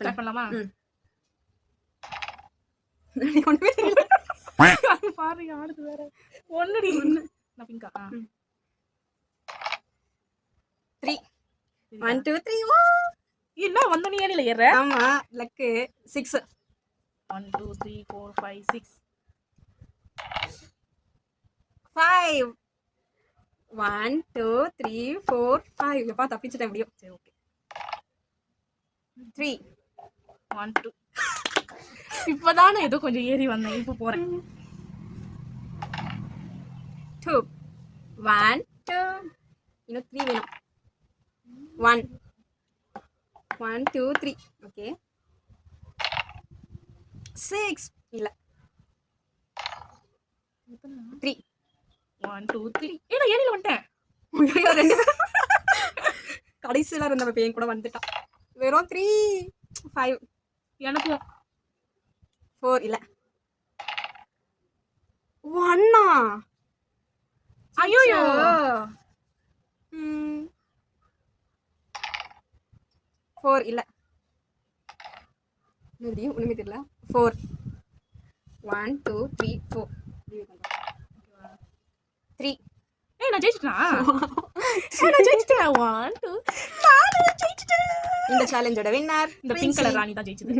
Start பண்ணலாமா? ஒண்ணுமே தெரியல. பாரு ஆடுது வேற. ஒண்ணுடி நான் பிங்கா. 3 1 2 3 என்ன வந்த நீ ஏனில ஏற? ஆமா லக்கு 6 1 2 3 4 5 6 5 1 2 3 4 5 எப்பா தப்பிச்சிட்டேன் எப்படியும். சரி ஓகே. 3 1 2 இப்பதானே ஏதோ கொஞ்சம் ஏறி வந்தேன். இப்போ போறேன். 2 1 2 இன்னும் 3 வேணும். 1 1 2 3 ஓகே 6 இல்ல 3 1 2 3 ஏடா ஏனில வந்துட்டேன். ரெண்டு கடைசியில இருந்த பையன் கூட வந்துட்டான். வெறும் 3 5 எனக்கும் 4 இல்ல 1 ஐயோ 4 இல்ல மறுபடியும் ஒண்ணுமே தெரியல. 4 1 2 3 4 3 ஏய் நான் ஜெயிச்சிட்டேனா? நான் ஜெயிச்சிட்டேன். 1 2 நான் ஜெயிச்சிட்டேன். இந்த சேலஞ்சோட வின்னர் இந்த பிங்க் கலர் ராணி தான் ஜெயிச்சது.